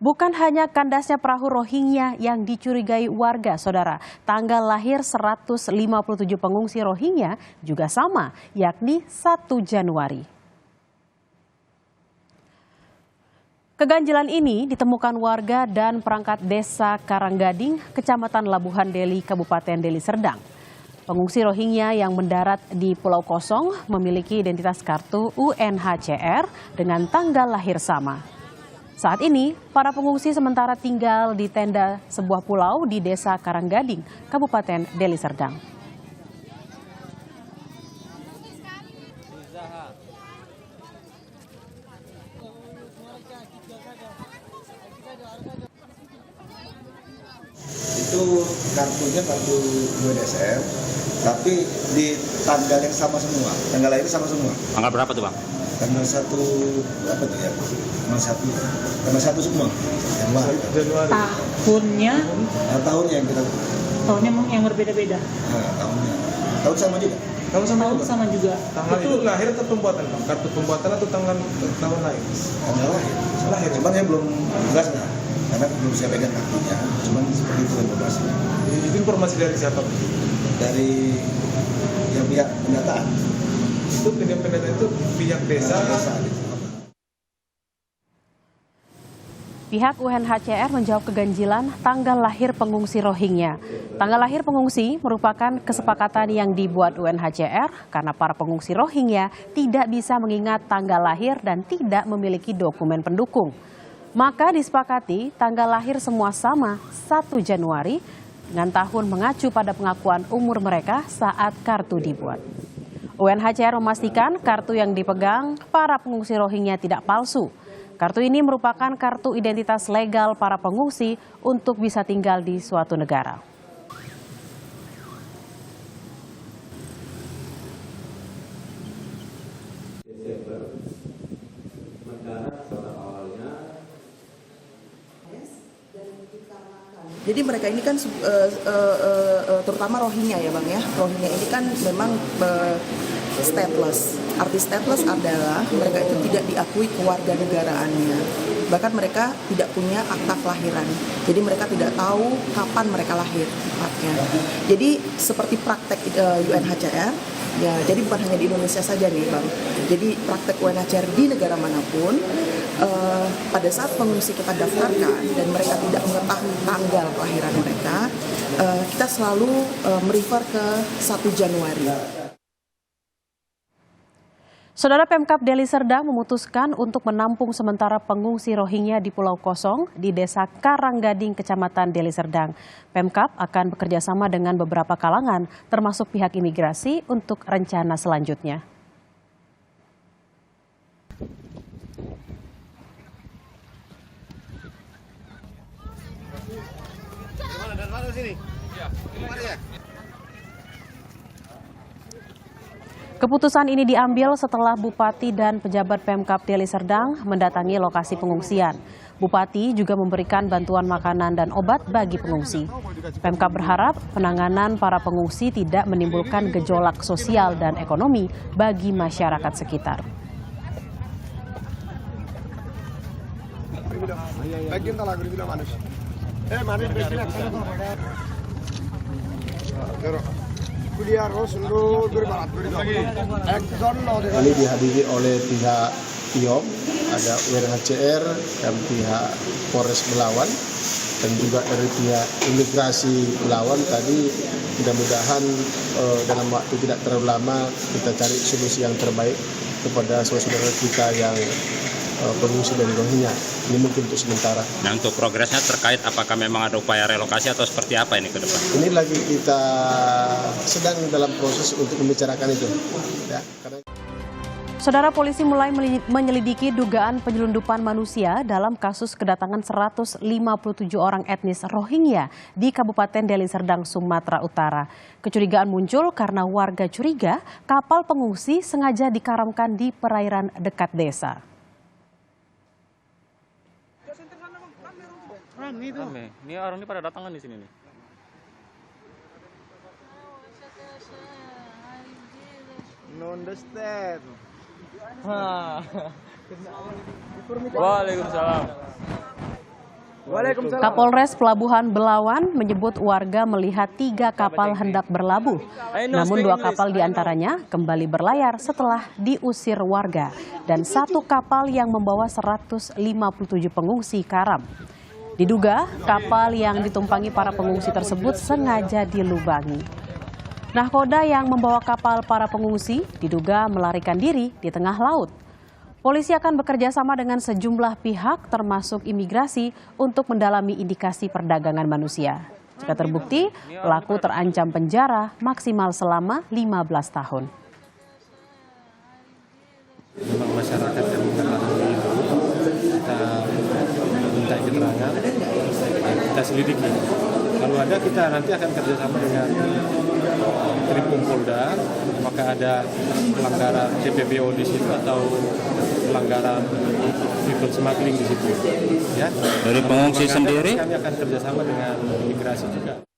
Bukan hanya kandasnya perahu Rohingya yang dicurigai warga, saudara. Tanggal lahir 157 pengungsi Rohingya juga sama, yakni 1 Januari. Keganjilan ini ditemukan warga dan perangkat desa Karanggading, Kecamatan Labuhan Deli, Kabupaten Deli Serdang. Pengungsi Rohingya yang mendarat di Pulau Kosong memiliki identitas kartu UNHCR dengan tanggal lahir sama. Saat ini, para pengungsi sementara tinggal di tenda sebuah pulau di Desa Karanggading, Kabupaten Deli Serdang. Itu kartunya kartu UNHCR, tapi di tanggal yang sama semua, tanggal lahir sama semua. Tanggal berapa tuh, Bang? Tanggal 1 apa tuh ya? Tanggal 1 semua. Januari. Tahunnya? Tahunnya yang kita. Tahunnya yang berbeda-beda. Tahunnya. Tahun sama juga. Tahun sama juga. Tanggal itu lahir atau pembuatan, Bang? Kartu pembuatan atau tahun lahir? Tanggal lahir. Lahir. Cuman saya belum jelas lah, karena belum saya pegang kartunya. Cuman seperti itu informasinya. Itu informasi dari siapa? Dari yang pihak pendataan. Itu pendata itu pihak desa. Pihak UNHCR menjawab keganjilan tanggal lahir pengungsi Rohingya. Tanggal lahir pengungsi merupakan kesepakatan yang dibuat UNHCR karena para pengungsi Rohingya tidak bisa mengingat tanggal lahir dan tidak memiliki dokumen pendukung. Maka disepakati tanggal lahir semua sama 1 Januari dengan tahun mengacu pada pengakuan umur mereka saat kartu dibuat. UNHCR memastikan kartu yang dipegang para pengungsi Rohingya tidak palsu. Kartu ini merupakan kartu identitas legal para pengungsi untuk bisa tinggal di suatu negara. Jadi mereka ini kan terutama Rohingya ya Bang ya. Rohingya ini kan memang stateless. Arti stateless adalah mereka itu tidak diakui kewarganegaraannya. Bahkan mereka tidak punya akta kelahiran. Jadi mereka tidak tahu kapan mereka lahir tepatnya. Jadi seperti praktek UNHCR, ya jadi bukan hanya di Indonesia saja nih Bang. Jadi praktek UNHCR di negara manapun, pada saat pengungsi kita daftarkan dan mereka tidak mengetahui tanggal kelahiran mereka, kita selalu merefer ke 1 Januari. Saudara, Pemkab Deli Serdang memutuskan untuk menampung sementara pengungsi Rohingya di Pulau Kosong di Desa Karanggading, Kecamatan Deli Serdang. Pemkab akan bekerjasama dengan beberapa kalangan, termasuk pihak imigrasi untuk rencana selanjutnya. Keputusan ini diambil setelah Bupati dan pejabat Pemkab Deli Serdang mendatangi lokasi pengungsian. Bupati juga memberikan bantuan makanan dan obat bagi pengungsi. Pemkab berharap penanganan para pengungsi tidak menimbulkan gejolak sosial dan ekonomi bagi masyarakat sekitar. Ini dihadiri oleh pihak IOM, ada UNHCR dan pihak Polres Belawan, dan juga dari pihak imigrasi Belawan. Tadi mudah-mudahan dalam waktu tidak terlalu lama kita cari solusi yang terbaik kepada saudara kita yang pengungsi dari Rohingya. Ini mungkin untuk sementara. Nah, untuk progresnya terkait apakah memang ada upaya relokasi atau seperti apa ini ke depan? Ini lagi kita sedang dalam proses untuk membicarakan itu. Ya, karena... Saudara, polisi mulai menyelidiki dugaan penyelundupan manusia dalam kasus kedatangan 157 orang etnis Rohingya di Kabupaten Deli Serdang, Sumatera Utara. Kecurigaan muncul karena warga curiga kapal pengungsi sengaja dikaramkan di perairan dekat desa. Rame. Ini orang ini pada datangan di sini nih. No understand. Waalaikumsalam. Kapolres Pelabuhan Belawan menyebut warga melihat 3 kapal hendak berlabuh. Namun 2 kapal diantaranya kembali berlayar setelah diusir warga. Dan 1 kapal yang membawa 157 pengungsi karam. Diduga kapal yang ditumpangi para pengungsi tersebut sengaja dilubangi. Nahkoda yang membawa kapal para pengungsi diduga melarikan diri di tengah laut. Polisi akan bekerja sama dengan sejumlah pihak termasuk imigrasi untuk mendalami indikasi perdagangan manusia. Jika terbukti, pelaku terancam penjara maksimal selama 15 tahun. Memang masyarakat yang mengalami itu kita minta keterangan, kita selidiki. Kalau ada, kita nanti akan kerjasama dengan Tripum Polda, apakah ada pelanggaran TPPO di situ atau pelanggaran people smuggling di situ. Ya. Dari pengungsi sendiri? Kami akan kerjasama dengan imigrasi juga.